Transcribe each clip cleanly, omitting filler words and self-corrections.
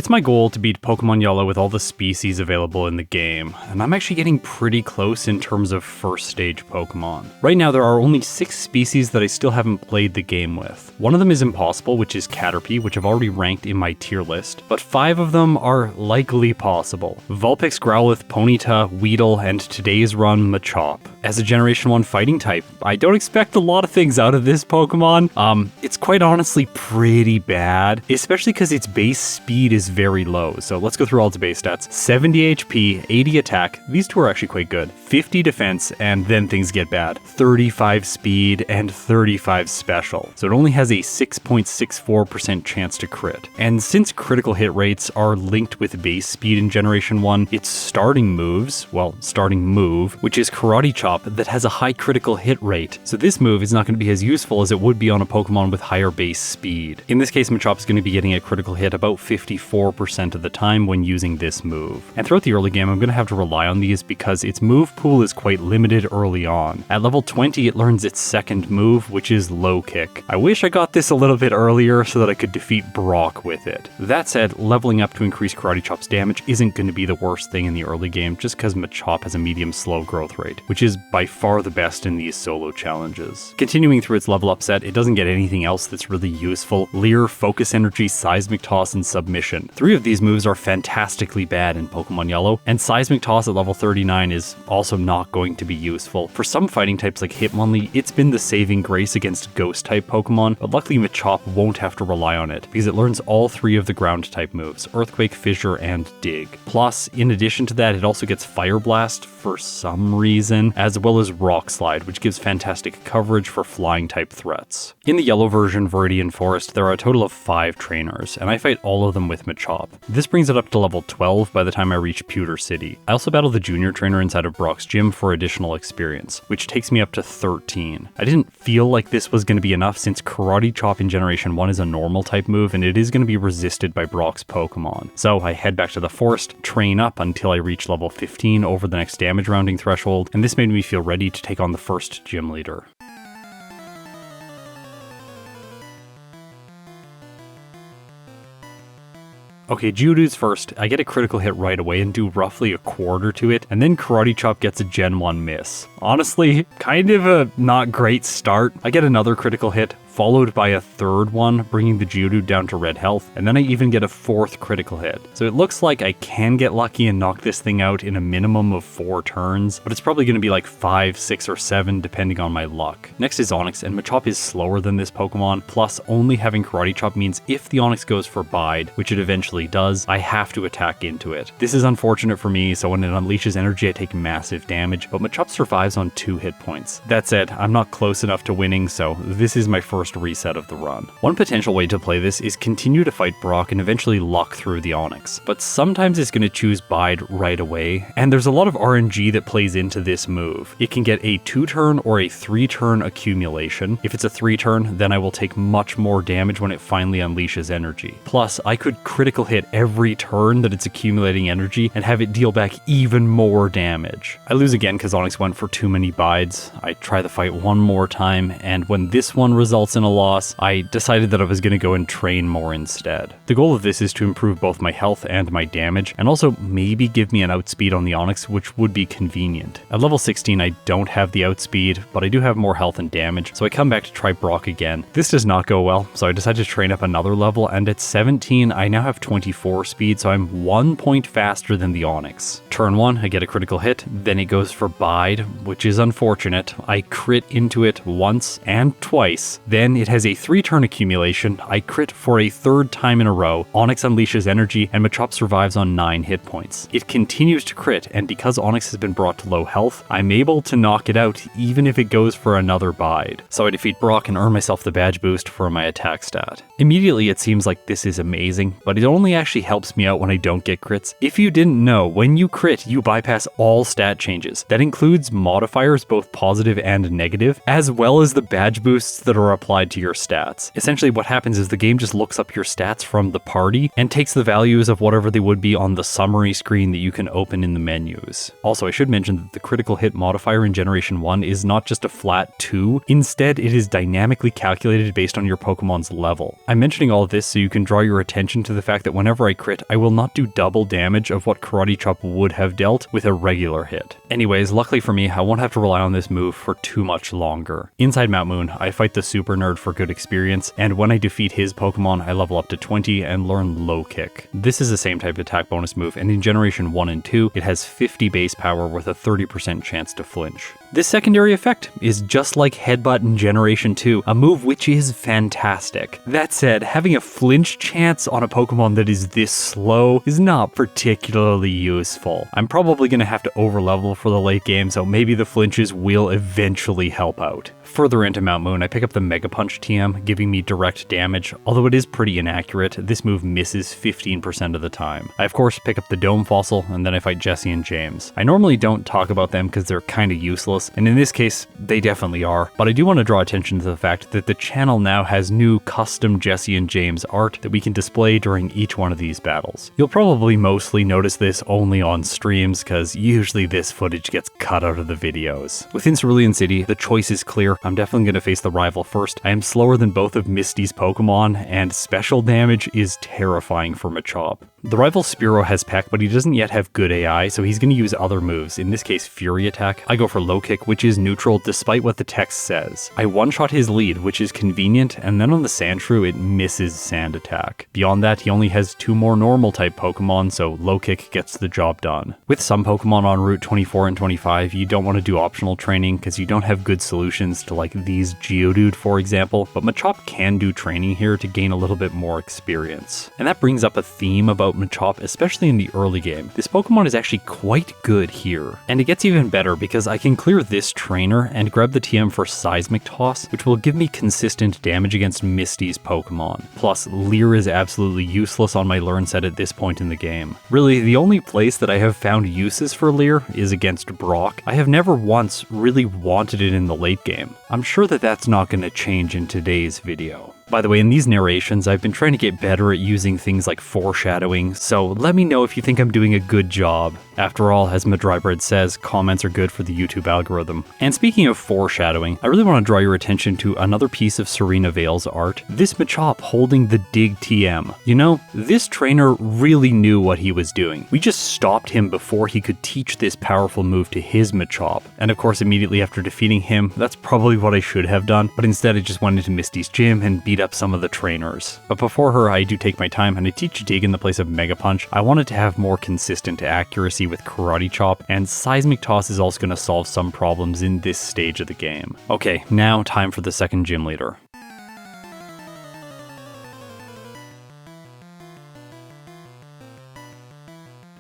It's my goal to beat Pokemon Yellow with all the species available in the game, and I'm actually getting pretty close in terms of first stage Pokemon. Right now there are only 6 species that I still haven't played the game with. One of them is impossible, which is Caterpie, which I've already ranked in my tier list, but 5 of them are likely possible. Vulpix, Growlithe, Ponyta, Weedle, and today's run Machop. As a Generation 1 fighting type, I don't expect a lot of things out of this Pokemon. It's quite honestly pretty bad, especially because its base speed is very low. So let's go through all its base stats. 70 HP, 80 attack, these two are actually quite good, 50 defense, and then things get bad, 35 speed, and 35 special. So it only has a 6.64% chance to crit. And since critical hit rates are linked with base speed in Generation 1, its starting move, which is Karate Chop, that has a high critical hit rate. So this move is not going to be as useful as it would be on a Pokemon with higher base speed. In this case, Machop is going to be getting a critical hit about 54% of the time when using this move. And throughout the early game, I'm going to have to rely on these because its move pool is quite limited early on. At level 20, it learns its second move, which is Low Kick. I wish I got this a little bit earlier so that I could defeat Brock with it. That said, leveling up to increase Karate Chop's damage isn't going to be the worst thing in the early game just because Machop has a medium slow growth rate, which is by far the best in these solo challenges. Continuing through its level up set, it doesn't get anything else that's really useful. Leer, Focus Energy, Seismic Toss, and Submission. 3 of these moves are fantastically bad in Pokemon Yellow, and Seismic Toss at level 39 is also not going to be useful. For some fighting types like Hitmonlee, it's been the saving grace against ghost type Pokemon, but luckily Machop won't have to rely on it because it learns all 3 of the ground type moves, Earthquake, Fissure, and Dig. Plus, in addition to that, it also gets Fire Blast for some reason, as well as Rock Slide, which gives fantastic coverage for flying type threats. In the yellow version, Viridian Forest, there are a total of 5 trainers, and I fight all of them with Machop. This brings it up to level 12 by the time I reach Pewter City. I also battle the junior trainer inside of Brock's gym for additional experience, which takes me up to 13. I didn't feel like this was going to be enough since Karate Chop in Generation 1 is a normal type move and it is going to be resisted by Brock's Pokemon. So I head back to the forest, train up until I reach level 15 over the next damage rounding threshold, and this made me feel ready to take on the first gym leader. Okay, Geodude's first. I get a critical hit right away and do roughly a quarter to it, and then Karate Chop gets a Gen 1 miss. Honestly, kind of a not great start. I get another critical hit, followed by a third one, bringing the Geodude down to red health, and then I even get a 4th critical hit. So it looks like I can get lucky and knock this thing out in a minimum of 4 turns, but it's probably going to be like 5, 6, or 7 depending on my luck. Next is Onix, and Machop is slower than this Pokemon, plus only having Karate Chop means if the Onix goes for Bide, which it eventually does, I have to attack into it. This is unfortunate for me, so when it unleashes energy I take massive damage, but Machop survives on 2 hit points. That said, I'm not close enough to winning, so this is my first reset of the run. One potential way to play this is continue to fight Brock and eventually lock through the Onix, but sometimes it's going to choose Bide right away, and there's a lot of RNG that plays into this move. It can get a 2-turn or a 3-turn accumulation. If it's a 3-turn, then I will take much more damage when it finally unleashes energy. Plus, I could critical hit every turn that it's accumulating energy and have it deal back even more damage. I lose again because Onix went for too many Bides. I try the fight one more time, and when this one results in a loss, I decided that I was going to go and train more instead. The goal of this is to improve both my health and my damage, and also maybe give me an outspeed on the Onix, which would be convenient. At level 16, I don't have the outspeed, but I do have more health and damage, so I come back to try Brock again. This does not go well, so I decided to train up another level, and at 17, I now have 24 speed, so I'm 1 point faster than the Onix. Turn 1, I get a critical hit, then it goes for Bide, which is unfortunate. I crit into it once and twice, then it has a 3-turn accumulation, I crit for a 3rd time in a row, Onix unleashes energy, and Machop survives on 9 hit points. It continues to crit, and because Onix has been brought to low health, I'm able to knock it out even if it goes for another Bide. So I defeat Brock and earn myself the badge boost for my attack stat. Immediately it seems like this is amazing, but it only actually helps me out when I don't get crits. If you didn't know, when you crit, you bypass all stat changes. That includes modifiers, both positive and negative, as well as the badge boosts that are applied applied to your stats. Essentially what happens is the game just looks up your stats from the party and takes the values of whatever they would be on the summary screen that you can open in the menus. Also, I should mention that the critical hit modifier in Generation 1 is not just a flat 2, instead it is dynamically calculated based on your Pokemon's level. I'm mentioning all of this so you can draw your attention to the fact that whenever I crit, I will not do double damage of what Karate Chop would have dealt with a regular hit. Anyways, luckily for me, I won't have to rely on this move for too much longer. Inside Mount Moon, I fight the Super Nerd for good experience, and when I defeat his Pokemon, I level up to 20 and learn Low Kick. This is the same type of attack bonus move, and in Generation 1 and 2, it has 50 base power with a 30% chance to flinch. This secondary effect is just like Headbutt in Generation 2, a move which is fantastic. That said, having a flinch chance on a Pokemon that is this slow is not particularly useful. I'm probably going to have to overlevel for the late game, so maybe the flinches will eventually help out. Further into Mount Moon, I pick up the Mega Punch TM, giving me direct damage. Although it is pretty inaccurate, this move misses 15% of the time. I of course pick up the Dome Fossil, and then I fight Jesse and James. I normally don't talk about them because they're kinda useless, and in this case, they definitely are, but I do want to draw attention to the fact that the channel now has new custom Jesse and James art that we can display during each one of these battles. You'll probably mostly notice this only on streams, because usually this footage gets cut out of the videos. Within Cerulean City, the choice is clear. I'm definitely going to face the rival first. I am slower than both of Misty's Pokemon, and special damage is terrifying for Machop. The rival Spearow has Peck, but he doesn't yet have good AI, so he's going to use other moves, in this case Fury Attack. I go for Low Kick, which is neutral despite what the text says. I one-shot his lead, which is convenient, and then on the Sandshrew it misses Sand Attack. Beyond that, he only has 2 more normal type Pokemon, so Low Kick gets the job done. With some Pokemon on Route 24 and 25, you don't want to do optional training because you don't have good solutions to like these Geodude for example, but Machop can do training here to gain a little bit more experience. And that brings up a theme about Machop, especially in the early game. This Pokemon is actually quite good here. And it gets even better because I can clear this trainer and grab the TM for Seismic Toss, which will give me consistent damage against Misty's Pokemon. Plus, Leer is absolutely useless on my learn set at this point in the game. Really, the only place that I have found uses for Leer is against Brock. I have never once really wanted it in the late game. I'm sure that that's not going to change in today's video. By the way, in these narrations, I've been trying to get better at using things like foreshadowing, so let me know if you think I'm doing a good job. After all, as Madrybread says, comments are good for the YouTube algorithm. And speaking of foreshadowing, I really want to draw your attention to another piece of Serena Vale's art, this Machop holding the Dig TM. You know, this trainer really knew what he was doing. We just stopped him before he could teach this powerful move to his Machop. And of course, immediately after defeating him, that's probably what I should have done, but instead I just went into Misty's gym and beat up some of the trainers. But before her, I do take my time and I teach Dig in the place of Mega Punch. I wanted to have more consistent accuracy with Karate Chop, and Seismic Toss is also going to solve some problems in this stage of the game. Okay, now time for the second gym leader.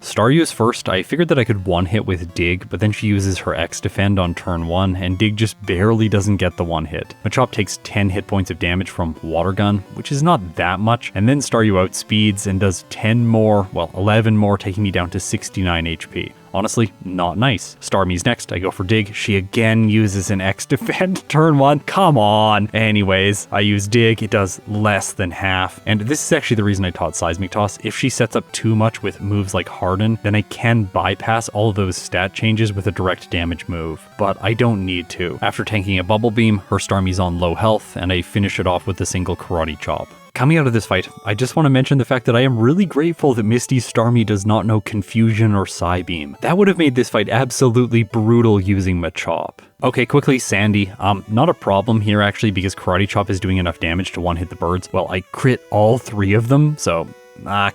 Staryu's first, I figured that I could one-hit with Dig, but then she uses her X-Defend on turn 1, and Dig just barely doesn't get the one-hit. Machop takes 10 hit points of damage from Water Gun, which is not that much, and then Staryu outspeeds and does 11 more, taking me down to 69 HP. Honestly, not nice. Starmie's next, I go for Dig. She again uses an X-Defend turn 1. Come on! Anyways, I use Dig. It does less than half. And this is actually the reason I taught Seismic Toss. If she sets up too much with moves like Harden, then I can bypass all of those stat changes with a direct damage move. But I don't need to. After tanking a Bubble Beam, her Starmie's on low health, and I finish it off with a single Karate Chop. Coming out of this fight, I just want to mention the fact that I am really grateful that Misty's Starmie does not know Confusion or Psybeam. That would have made this fight absolutely brutal using Machop. Okay, quickly, Sandy. Not a problem here actually because Karate Chop is doing enough damage to one-hit the birds. Well, I crit all 3 of them, so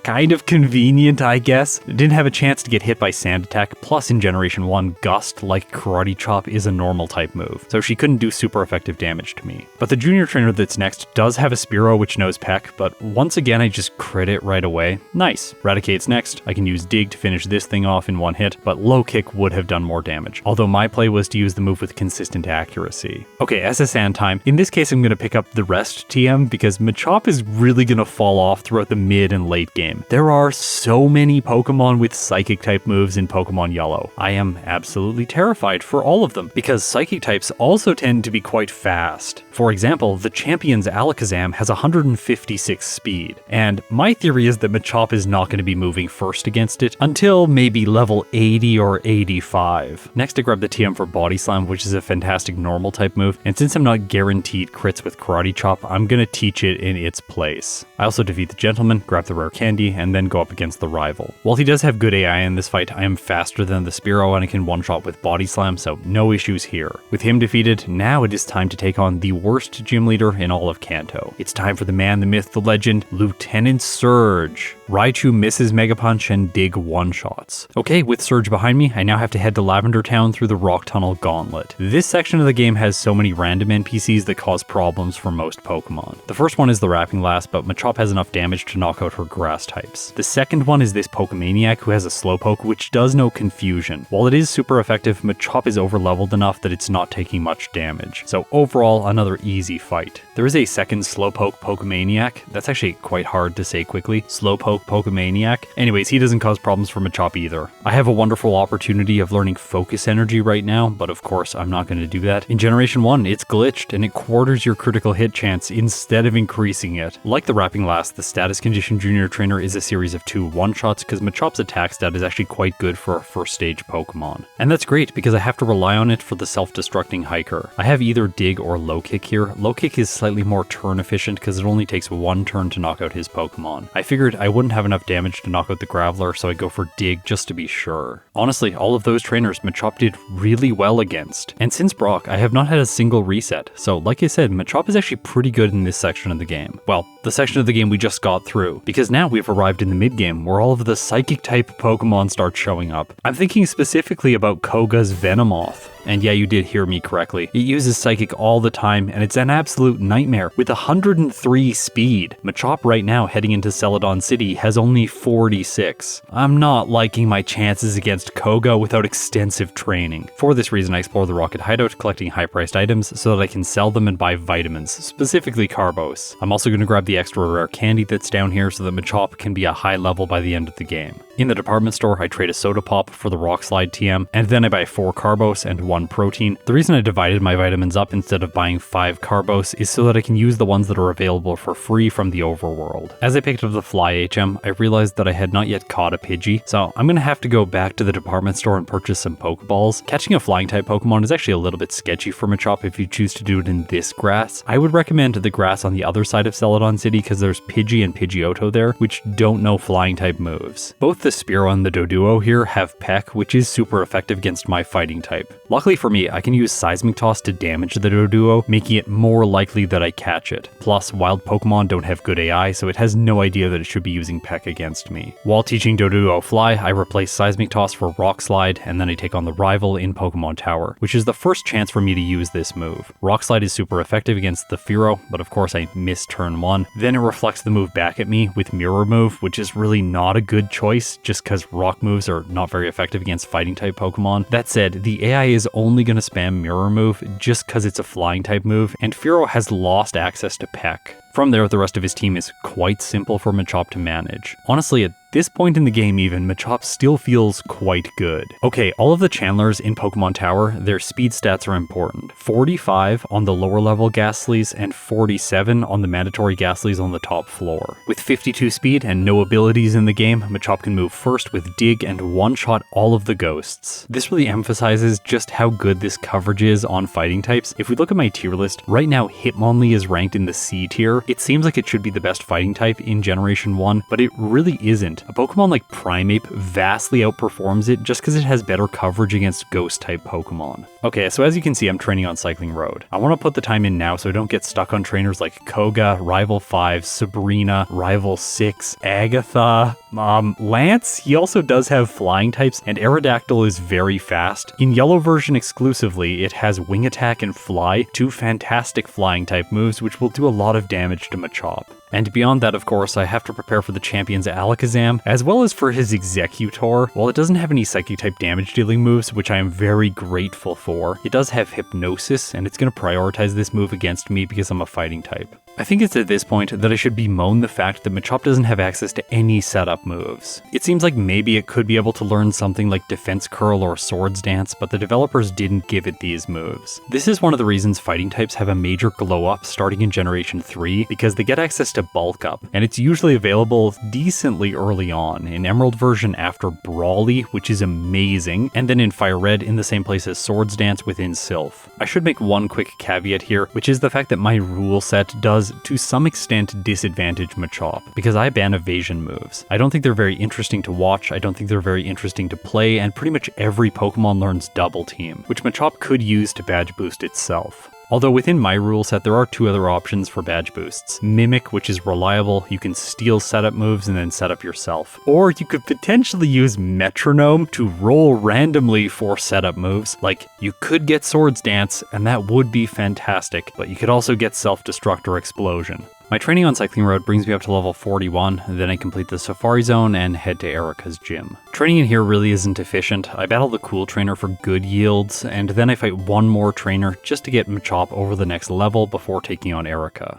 kind of convenient, I guess. Didn't have a chance to get hit by Sand Attack, plus in Generation 1, Gust, like Karate Chop, is a normal type move, so she couldn't do super effective damage to me. But the junior trainer that's next does have a Spearow which knows Peck, but once again I just crit it right away. Nice. Raticate's next. I can use Dig to finish this thing off in one hit, but Low Kick would have done more damage, although my play was to use the move with consistent accuracy. Okay, SSN time. In this case I'm going to pick up the rest TM because Machop is really going to fall off throughout the mid and late late game. There are so many Pokemon with Psychic type moves in Pokemon Yellow. I am absolutely terrified for all of them, because Psychic types also tend to be quite fast. For example, the champion's Alakazam has 156 speed, and my theory is that Machop is not going to be moving first against it until maybe level 80 or 85. Next I grab the TM for Body Slam, which is a fantastic normal type move, and since I'm not guaranteed crits with Karate Chop, I'm going to teach it in its place. I also defeat the Gentleman, grab the rare candy, and then go up against the rival. While he does have good AI in this fight, I am faster than the Spearow and I can one-shot with Body Slam, so no issues here. With him defeated, now it is time to take on the worst gym leader in all of Kanto. It's time for the man, the myth, the legend, Lieutenant Surge. Raichu misses Mega Punch and Dig one-shots. Okay, with Surge behind me, I now have to head to Lavender Town through the Rock Tunnel Gauntlet. This section of the game has so many random NPCs that cause problems for most Pokemon. The first one is the Rapping Blast, but Machop has enough damage to knock out her grass types. The second one is this Pokemaniac who has a Slowpoke, which does no confusion. While it is super effective, Machop is overleveled enough that it's not taking much damage. So overall, another easy fight. There is a second Slowpoke Pokemaniac. That's actually quite hard to say quickly. Slowpoke Pokemaniac. Anyways, he doesn't cause problems for Machop either. I have a wonderful opportunity of learning Focus Energy right now, but of course I'm not going to do that. In Generation 1, it's glitched and it quarters your critical hit chance instead of increasing it. Like the Rapping Blast, the Status Condition Junior Trainer is a series of 2 one-shots because Machop's attack stat is actually quite good for a first stage Pokemon. And that's great because I have to rely on it for the self-destructing Hiker. I have either Dig or Low Kick here. Low Kick is slightly more turn efficient because it only takes 1 turn to knock out his Pokemon. I figured I wouldn't have enough damage to knock out the Graveler, so I go for Dig just to be sure. Honestly, all of those trainers Machop did really well against. And since Brock, I have not had a single reset, so like I said, Machop is actually pretty good in this section of the game. Well, the section of the game we just got through, because now we've arrived in the mid-game where all of the Psychic type Pokemon start showing up. I'm thinking specifically about Koga's Venomoth. And yeah, you did hear me correctly. It uses Psychic all the time, and it's an absolute nightmare with 103 speed. Machop right now, heading into Celadon City, has only 46. I'm not liking my chances against Koga without extensive training. For this reason, I explore the Rocket Hideout, collecting high-priced items so that I can sell them and buy vitamins, specifically Carbos. I'm also going to grab the extra rare candy that's down here so that Machop can be a high level by the end of the game. In the department store, I trade a Soda Pop for the Rock Slide TM, and then I buy 4 Carbos and 1 protein. The reason I divided my vitamins up instead of buying 5 Carbos is so that I can use the ones that are available for free from the overworld. As I picked up the Fly HM, I realized that I had not yet caught a Pidgey, so I'm gonna have to go back to the department store and purchase some Pokeballs. Catching a flying type Pokemon is actually a little bit sketchy for Machop if you choose to do it in this grass. I would recommend the grass on the other side of Celadon City because there's Pidgey and Pidgeotto there, which don't know flying type moves. Both the Spearow and the Doduo here have Peck, which is super effective against my fighting type. Luckily for me, I can use Seismic Toss to damage the Doduo, making it more likely that I catch it. Plus, wild Pokemon don't have good AI, so it has no idea that it should be using Peck against me. While teaching Doduo Fly, I replace Seismic Toss for Rock Slide, and then I take on the rival in Pokemon Tower, which is the first chance for me to use this move. Rock Slide is super effective against the Fearow, but of course I miss turn 1. Then it reflects the move back at me with Mirror Move, which is really not a good choice, just because rock moves are not very effective against fighting type Pokemon. That said, the AI is only going to spam Mirror Move just because it's a flying type move, and Fearow has lost access to Peck. From there, the rest of his team is quite simple for Machop to manage. Honestly, at this point in the game even, Machop still feels quite good. Okay, all of the Chandlers in Pokemon Tower, their speed stats are important. 45 on the lower level Ghastlies and 47 on the mandatory Ghastlies on the top floor. With 52 speed and no abilities in the game, Machop can move first with Dig and one-shot all of the ghosts. This really emphasizes just how good this coverage is on fighting types. If we look at my tier list, right now Hitmonlee is ranked in the C tier. It seems like it should be the best fighting type in Generation 1, but it really isn't. A Pokemon like Primeape vastly outperforms it just because it has better coverage against Ghost-type Pokemon. Okay, so as you can see, I'm training on Cycling Road. I want to put the time in now so I don't get stuck on trainers like Koga, Rival 5, Sabrina, Rival 6, Agatha, Lance. He also does have flying types, and Aerodactyl is very fast. In Yellow version exclusively, it has Wing Attack and Fly, 2 fantastic flying type moves which will do a lot of damage to Machop. And beyond that, of course, I have to prepare for the champion's Alakazam, as well as for his Executor. While it doesn't have any Psychic-type damage-dealing moves, which I am very grateful for, it does have Hypnosis, and it's going to prioritize this move against me because I'm a fighting type. I think it's at this point that I should bemoan the fact that Machop doesn't have access to any setup moves. It seems like maybe it could be able to learn something like Defense Curl or Swords Dance, but the developers didn't give it these moves. This is one of the reasons fighting types have a major glow up starting in Generation 3, because they get access to Bulk Up, and it's usually available decently early on, in Emerald version after Brawly, which is amazing, and then in Fire Red in the same place as Swords Dance within Sylph. I should make one quick caveat here, which is the fact that my rule set does to some extent disadvantage Machop, because I ban evasion moves. I don't think they're very interesting to watch, I don't think they're very interesting to play, and pretty much every Pokemon learns Double Team, which Machop could use to badge boost itself. Although within my rule set, there are two other options for badge boosts. Mimic, which is reliable, you can steal setup moves and then set up yourself. Or you could potentially use Metronome to roll randomly for setup moves. Like, you could get Swords Dance, and that would be fantastic, but you could also get Self-Destruct or Explosion. My training on Cycling Road brings me up to level 41, then I complete the Safari Zone and head to Erica's gym. Training in here really isn't efficient. I battle the Cool Trainer for good yields, and then I fight one more trainer just to get Machop over the next level before taking on Erica.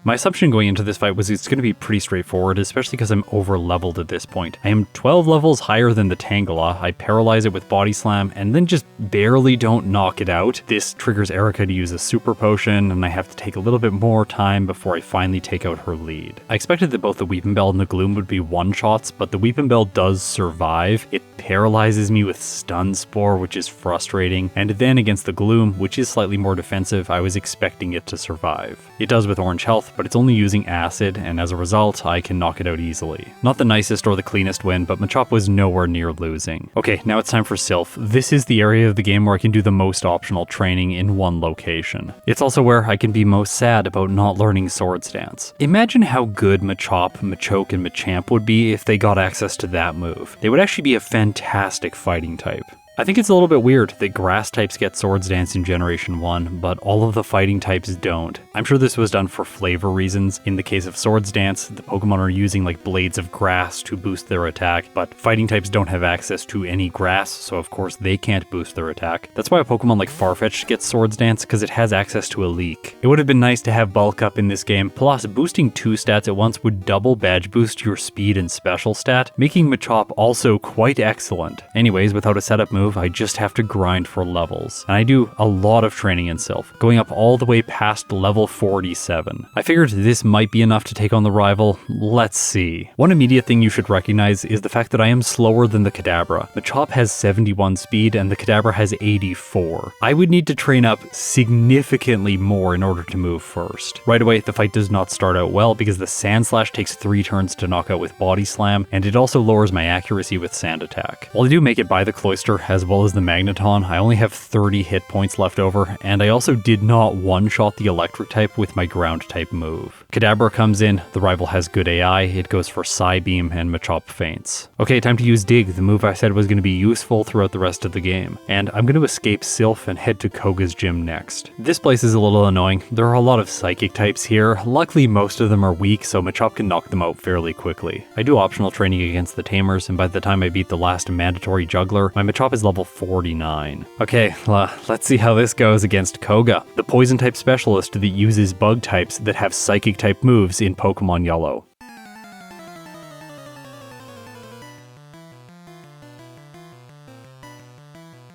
My assumption going into this fight was it's going to be pretty straightforward, especially because I'm over-leveled at this point. I am 12 levels higher than the Tangela, I paralyze it with Body Slam, and then just barely don't knock it out. This triggers Erica to use a Super Potion, and I have to take a little bit more time before I finally take out her lead. I expected that both the Weepinbell and the Gloom would be one-shots, but the Weepinbell does survive. It paralyzes me with Stun Spore, which is frustrating, and then against the Gloom, which is slightly more defensive, I was expecting it to survive. It does with Orange Health, but it's only using acid, and as a result, I can knock it out easily. Not the nicest or the cleanest win, but Machop was nowhere near losing. Okay, now it's time for Sylph. This is the area of the game where I can do the most optional training in one location. It's also where I can be most sad about not learning Swords Dance. Imagine how good Machop, Machoke, and Machamp would be if they got access to that move. They would actually be a fantastic fighting type. I think it's a little bit weird that grass types get Swords Dance in Generation 1, but all of the fighting types don't. I'm sure this was done for flavor reasons. In the case of Swords Dance, the Pokemon are using like blades of grass to boost their attack, but fighting types don't have access to any grass, so of course they can't boost their attack. That's why a Pokemon like Farfetch'd gets Swords Dance, because it has access to a leak. It would have been nice to have Bulk Up in this game, plus boosting 2 stats at once would double badge boost your speed and special stat, making Machop also quite excellent. Anyways, without a setup move, I just have to grind for levels. And I do a lot of training in Sylph, going up all the way past level 47. I figured this might be enough to take on the rival. Let's see. One immediate thing you should recognize is the fact that I am slower than the Kadabra. Machop has 71 speed and the Kadabra has 84. I would need to train up significantly more in order to move first. Right away, the fight does not start out well because the Sand Slash takes 3 turns to knock out with Body Slam, and it also lowers my accuracy with Sand Attack. While I do make it by the Cloister as well as the Magneton, I only have 30 hit points left over, and I also did not one-shot the Electric type with my Ground type move. Kadabra comes in, the rival has good AI, it goes for Psybeam, and Machop faints. Okay, time to use Dig, the move I said was going to be useful throughout the rest of the game. And I'm going to escape Sylph and head to Koga's gym next. This place is a little annoying, there are a lot of Psychic types here, luckily most of them are weak, so Machop can knock them out fairly quickly. I do optional training against the Tamers, and by the time I beat the last mandatory Juggler, my Machop is level 49. Okay, let's see how this goes against Koga, the poison type specialist that uses bug types that have psychic type moves in Pokemon Yellow.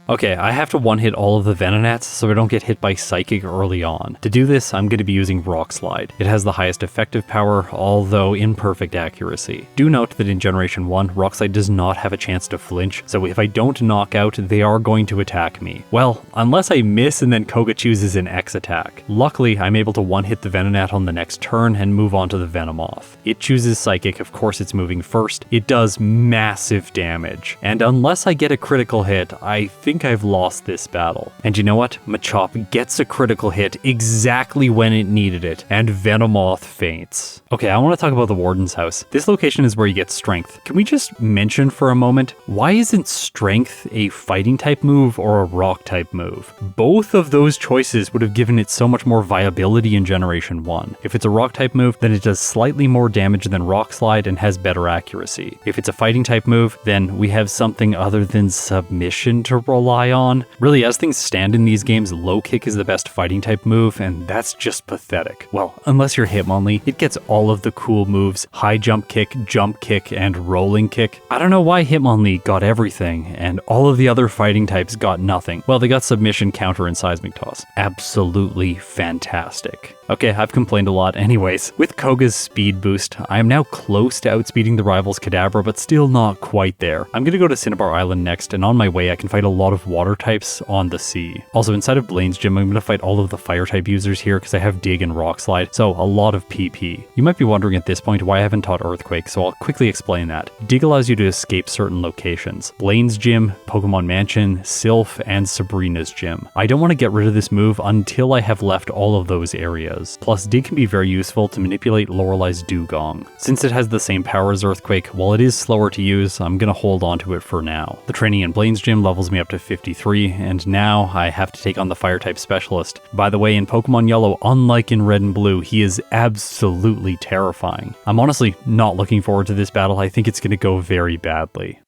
Okay, I have to one-hit all of the Venonats so I don't get hit by Psychic early on. To do this, I'm going to be using Rock Slide. It has the highest effective power, although imperfect accuracy. Do note that in Generation 1, Rock Slide does not have a chance to flinch, so if I don't knock out, they are going to attack me. Well, unless I miss and then Koga chooses an X attack. Luckily, I'm able to one-hit the Venonat on the next turn and move on to the Venomoth. It chooses Psychic, of course it's moving first. It does massive damage, and unless I get a critical hit, I think I've lost this battle. And you know what? Machop gets a critical hit exactly when it needed it, and Venomoth faints. Okay, I want to talk about the Warden's House. This location is where you get Strength. Can we just mention for a moment, why isn't Strength a fighting type move or a rock type move? Both of those choices would have given it so much more viability in Generation 1. If it's a rock type move, then it does slightly more damage than Rock Slide and has better accuracy. If it's a fighting type move, then we have something other than Submission to roll rely on. Really, as things stand in these games, low kick is the best fighting type move, and that's just pathetic. Well, unless you're Hitmonlee, it gets all of the cool moves: high jump kick, and rolling kick. I don't know why Hitmonlee got everything, and all of the other fighting types got nothing. Well, they got submission, counter, and seismic toss. Absolutely fantastic. Okay, I've complained a lot. Anyways, with Koga's speed boost, I am now close to outspeeding the rival's Kadabra, but still not quite there. I'm gonna go to Cinnabar Island next, and on my way I can fight a lot of water types on the sea. Also, inside of Blaine's gym, I'm gonna fight all of the fire type users here because I have Dig and Rock Slide, so a lot of PP. You might be wondering at this point why I haven't taught Earthquake, so I'll quickly explain that. Dig allows you to escape certain locations: Blaine's gym, Pokemon Mansion, Sylph, and Sabrina's gym. I don't want to get rid of this move until I have left all of those areas. Plus, Dig can be very useful to manipulate Lorelei's Dugong. Since it has the same power as Earthquake, while it is slower to use, I'm gonna hold on to it for now. The training in Blaine's gym levels me up to 53, and now I have to take on the Fire-type specialist. By the way, in Pokemon Yellow, unlike in Red and Blue, he is absolutely terrifying. I'm honestly not looking forward to this battle. I think it's gonna go very badly.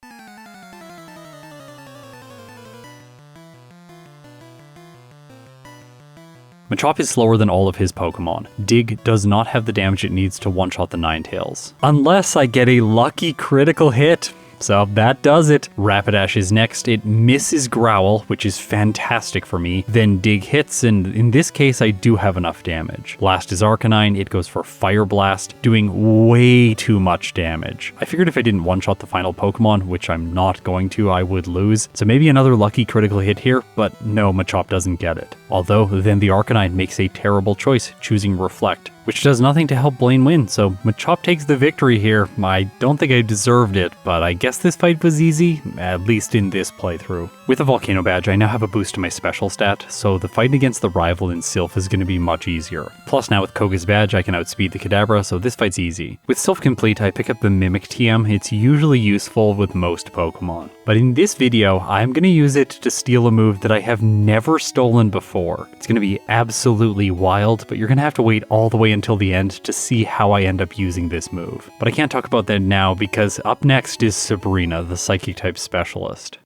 Machop is slower than all of his Pokemon. Dig does not have the damage it needs to one-shot the Ninetales. Unless I get a lucky critical hit. So that does it. Rapidash is next. It misses Growl, which is fantastic for me. Then Dig hits, and in this case, I do have enough damage. Blast is Arcanine. It goes for Fire Blast, doing way too much damage. I figured if I didn't one-shot the final Pokemon, which I'm not going to, I would lose. So maybe another lucky critical hit here, but no, Machop doesn't get it. Although, then the Arcanine makes a terrible choice, choosing Reflect, which does nothing to help Blaine win, so Machop takes the victory here. I don't think I deserved it, but I guess this fight was easy, at least in this playthrough. With a Volcano Badge, I now have a boost to my special stat, so the fight against the rival in Sylph is going to be much easier. Plus now with Koga's Badge, I can outspeed the Kadabra, so this fight's easy. With Sylph complete, I pick up the Mimic TM. It's usually useful with most Pokemon. But in this video, I'm going to use it to steal a move that I have never stolen before. It's going to be absolutely wild, but you're going to have to wait all the way until the end to see how I end up using this move. But I can't talk about that now because up next is Sabrina, the Psychic-type specialist.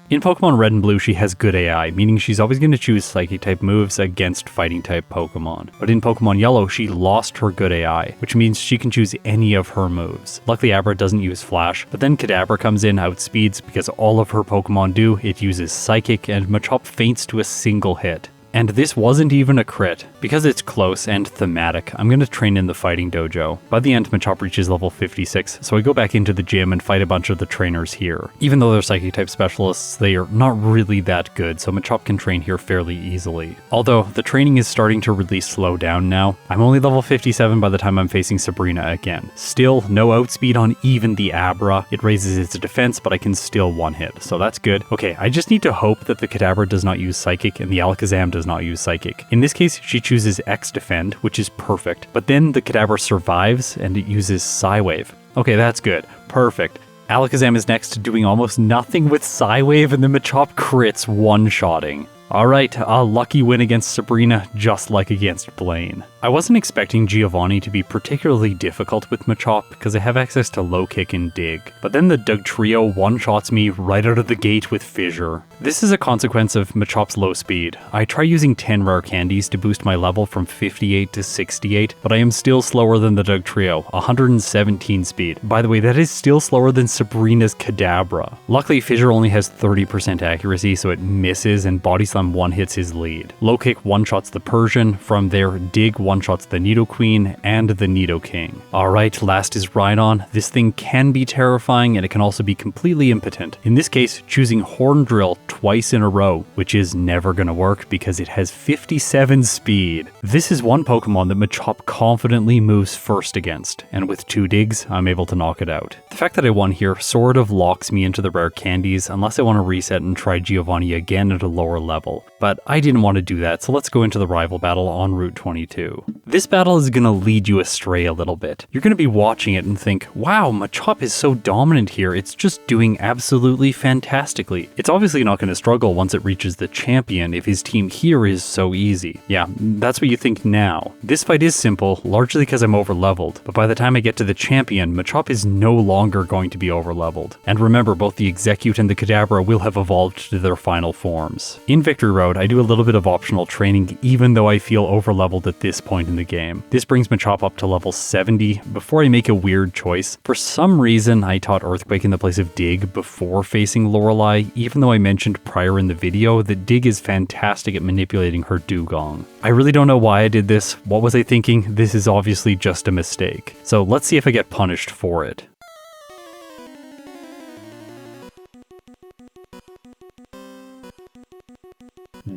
In Pokemon Red and Blue, she has good AI, meaning she's always going to choose Psychic-type moves against Fighting-type Pokemon. But in Pokemon Yellow, she lost her good AI, which means she can choose any of her moves. Luckily, Abra doesn't use Flash, but then Kadabra comes in, outspeeds, because all of her Pokemon do. It uses Psychic, and Machop faints to a single hit. And this wasn't even a crit. Because it's close and thematic, I'm going to train in the fighting dojo. By the end, Machop reaches level 56, so I go back into the gym and fight a bunch of the trainers here. Even though they're Psychic-type specialists, they are not really that good, so Machop can train here fairly easily. Although, the training is starting to really slow down now. I'm only level 57 by the time I'm facing Sabrina again. Still, no outspeed on even the Abra. It raises its defense, but I can still one-hit, so that's good. Okay, I just need to hope that the Kadabra does not use Psychic and the Alakazam does not use Psychic. In this case, she chooses X Defend, which is perfect, but then the Kadabra survives and it uses Psywave. Okay, that's good. Perfect. Alakazam is next, doing almost nothing with Psywave, and then Machop crits one-shotting. Alright, a lucky win against Sabrina, just like against Blaine. I wasn't expecting Giovanni to be particularly difficult with Machop because I have access to Low Kick and Dig, but then the Dugtrio one-shots me right out of the gate with Fissure. This is a consequence of Machop's low speed. I try using 10 rare candies to boost my level from 58 to 68, but I am still slower than the Dugtrio, 117 speed. By the way, that is still slower than Sabrina's Kadabra. Luckily, Fissure only has 30% accuracy, so it misses and Body Slam one-hits his lead. Low Kick one-shots the Persian, from there Dig one-shots the Nidoqueen and the Nidoking. Alright, last is Rhydon. This thing can be terrifying and it can also be completely impotent. In this case, choosing Horn Drill twice in a row, which is never gonna work because it has 57 speed. This is one Pokemon that Machop confidently moves first against, and with 2 digs, I'm able to knock it out. The fact that I won here sort of locks me into the rare candies unless I want to reset and try Giovanni again at a lower level. battle. But I didn't want to do that, so let's go into the rival battle on Route 22. This battle is going to lead you astray a little bit. You're going to be watching it and think, wow, Machop is so dominant here, it's just doing absolutely fantastically. It's obviously not going to struggle once it reaches the champion if his team here is so easy. Yeah, that's what you think now. This fight is simple, largely because I'm over-leveled, but by the time I get to the champion, Machop is no longer going to be over-leveled. And remember, both the Execute and the Kadabra will have evolved to their final forms. In Victory Road, I do a little bit of optional training even though I feel over-leveled at this point in the game. This brings Machop up to level 70 before I make a weird choice. For some reason, I taught Earthquake in the place of Dig before facing Lorelei, even though I mentioned prior in the video that Dig is fantastic at manipulating her dugong. I really don't know why I did this. What was I thinking? This is obviously just a mistake. So let's see if I get punished for it.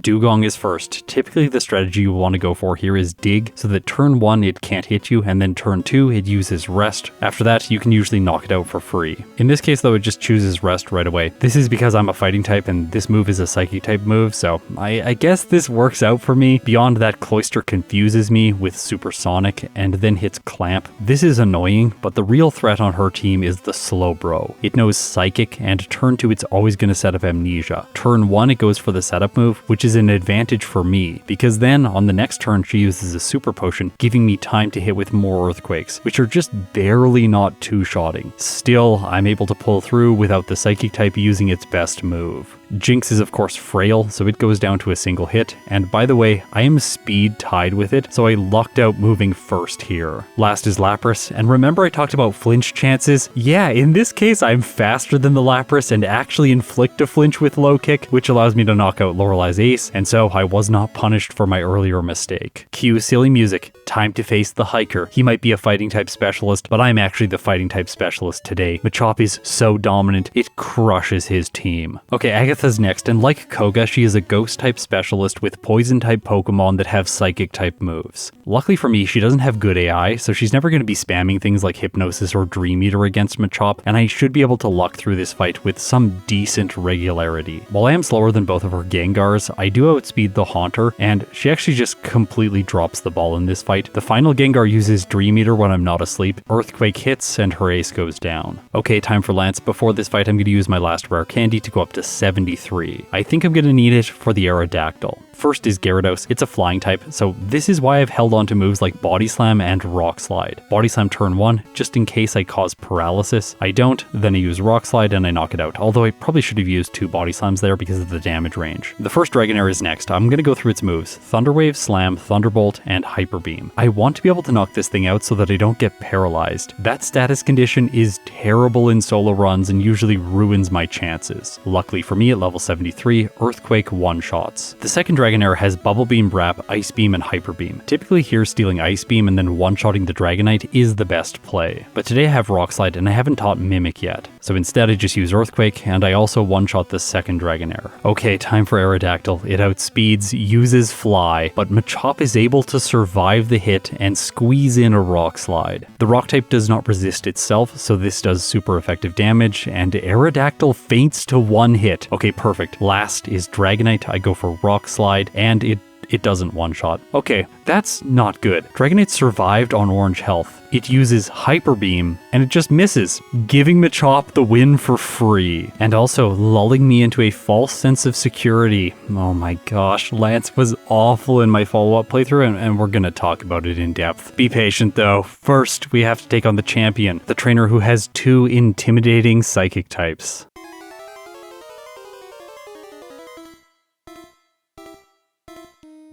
Dugong is first. Typically the strategy you want to go for here is Dig, so that turn 1 it can't hit you, and then turn 2 it uses Rest. After that you can usually knock it out for free. In this case though, it just chooses Rest right away. This is because I'm a fighting type and this move is a psychic type move, so I guess this works out for me. Beyond that, Cloyster confuses me with Supersonic and then hits Clamp. This is annoying, but the real threat on her team is the Slowbro. It knows Psychic, and turn 2 it's always going to set up Amnesia. Turn 1 it goes for the setup move, which is an advantage for me, because then on the next turn she uses a super potion, giving me time to hit with more earthquakes, which are just barely not two-shotting. Still, I'm able to pull through without the psychic type using its best move. Jinx is of course frail, so it goes down to a single hit, and by the way, I am speed tied with it, so I lucked out moving first here. Last is Lapras, and remember I talked about flinch chances? Yeah, in this case I'm faster than the Lapras and actually inflict a flinch with low kick, which allows me to knock out Lorelei's ace, and so I was not punished for my earlier mistake. Cue silly music, time to face the hiker. He might be a fighting type specialist, but I'm actually the fighting type specialist today. Machop is so dominant, it crushes his team. Okay, Agatha's next, and like Koga, she is a ghost type specialist with poison type Pokemon that have psychic type moves. Luckily for me, she doesn't have good AI, so she's never going to be spamming things like Hypnosis or Dream Eater against Machop, and I should be able to luck through this fight with some decent regularity. While I am slower than both of her Gengars, I do outspeed the Haunter, and she actually just completely drops the ball in this fight. The final Gengar uses Dream Eater when I'm not asleep, Earthquake hits, and her ace goes down. Okay, time for Lance. Before this fight, I'm going to use my last rare candy to go up to 73. I think I'm going to need it for the Aerodactyl. First is Gyarados. It's a flying type, so this is why I've held on to moves like Body Slam and Rock Slide. Body Slam turn 1, just in case I cause paralysis. I don't, then I use Rock Slide and I knock it out, although I probably should have used 2 Body Slams there because of the damage range. The first Dragonair is next. I'm going to go through its moves: Thunder Wave, Slam, Thunderbolt, and Hyper Beam. I want to be able to knock this thing out so that I don't get paralyzed. That status condition is terrible in solo runs and usually ruins my chances. Luckily for me, at level 73, Earthquake one-shots. The second Dragonair has Bubble Beam, Wrap, Ice Beam, and Hyper Beam. Typically here, stealing Ice Beam and then one-shotting the Dragonite is the best play. But today I have Rock Slide and I haven't taught Mimic yet. So instead I just use Earthquake, and I also one-shot the second Dragonair. Okay, time for Aerodactyl. It outspeeds, uses Fly, but Machop is able to survive the hit and squeeze in a Rock Slide. The Rock type does not resist itself, so this does super effective damage, and Aerodactyl faints to 1 hit. Okay, perfect. Last is Dragonite. I go for Rock Slide, and it doesn't one-shot. Okay, that's not good. Dragonite survived on orange health. It uses Hyper Beam, and it just misses, giving Machop the win for free, and also lulling me into a false sense of security. Oh my gosh, Lance was awful in my follow-up playthrough, and we're gonna talk about it in depth. Be patient though. First, we have to take on the champion, the trainer who has 2 intimidating psychic types.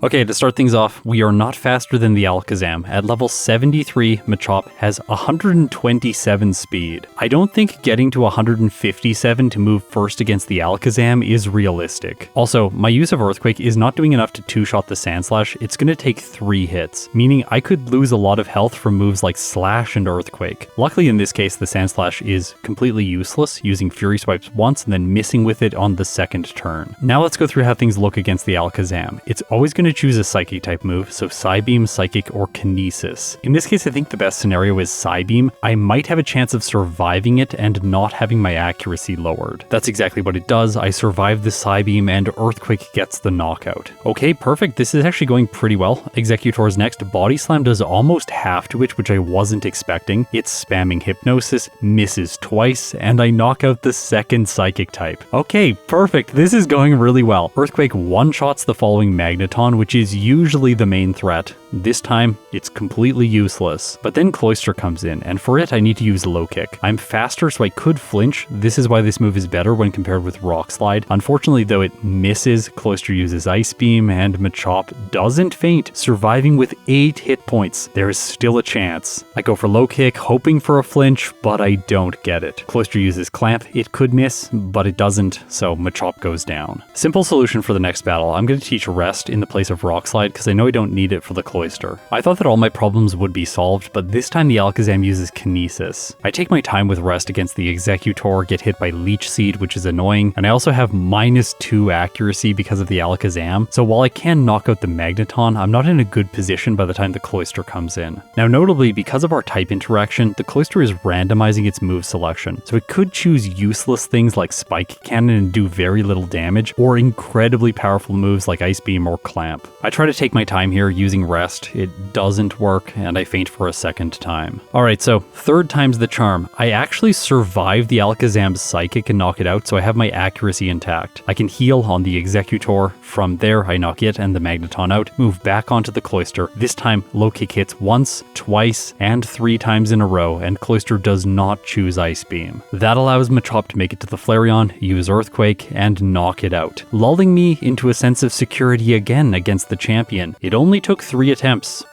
Okay, to start things off, we are not faster than the Alakazam. At level 73, Machop has 127 speed. I don't think getting to 157 to move first against the Alakazam is realistic. Also, my use of Earthquake is not doing enough to two-shot the Sandslash. It's going to take 3 hits, meaning I could lose a lot of health from moves like Slash and Earthquake. Luckily in this case, the Sandslash is completely useless, using Fury Swipes once and then missing with it on the second turn. Now let's go through how things look against the Alakazam. It's always going to to choose a Psychic type move, so Psybeam, Psychic, or Kinesis. In this case, I think the best scenario is Psybeam. I might have a chance of surviving it and not having my accuracy lowered. That's exactly what it does. I survive the Psybeam and Earthquake gets the knockout. Okay, perfect. This is actually going pretty well. Executor's next. Body Slam does almost half to it, which I wasn't expecting. It's spamming Hypnosis, misses twice, and I knock out the second Psychic type. Okay, perfect. This is going really well. Earthquake one-shots the following Magneton, which is usually the main threat. This time, it's completely useless. But then Cloyster comes in, and for it I need to use Low Kick. I'm faster, so I could flinch. This is why this move is better when compared with Rock Slide. Unfortunately though, it misses. Cloyster uses Ice Beam, and Machop doesn't faint, surviving with 8 hit points. There is still a chance. I go for Low Kick, hoping for a flinch, but I don't get it. Cloyster uses Clamp. It could miss, but it doesn't, so Machop goes down. Simple solution for the next battle. I'm going to teach Rest in the place of Rock Slide, because I know I don't need it for the Cloyster. I thought that all my problems would be solved, but this time the Alakazam uses Kinesis. I take my time with Rest against the Executor, get hit by Leech Seed, which is annoying, and I also have -2 accuracy because of the Alakazam, so while I can knock out the Magneton, I'm not in a good position by the time the Cloyster comes in. Now notably, because of our type interaction, the Cloyster is randomizing its move selection, so it could choose useless things like Spike Cannon and do very little damage, or incredibly powerful moves like Ice Beam or Clamp. I try to take my time here using Rest. It doesn't work, and I faint for a second time. Alright, so third time's the charm. I actually survive the Alakazam's Psychic and knock it out, so I have my accuracy intact. I can heal on the Executor. From there, I knock it and the Magneton out, move back onto the Cloyster. This time, Low Kick hits once, twice, and 3 times in a row, and Cloyster does not choose Ice Beam. That allows Machop to make it to the Flareon, use Earthquake, and knock it out, lulling me into a sense of security again against the champion. It only took 3 attempts.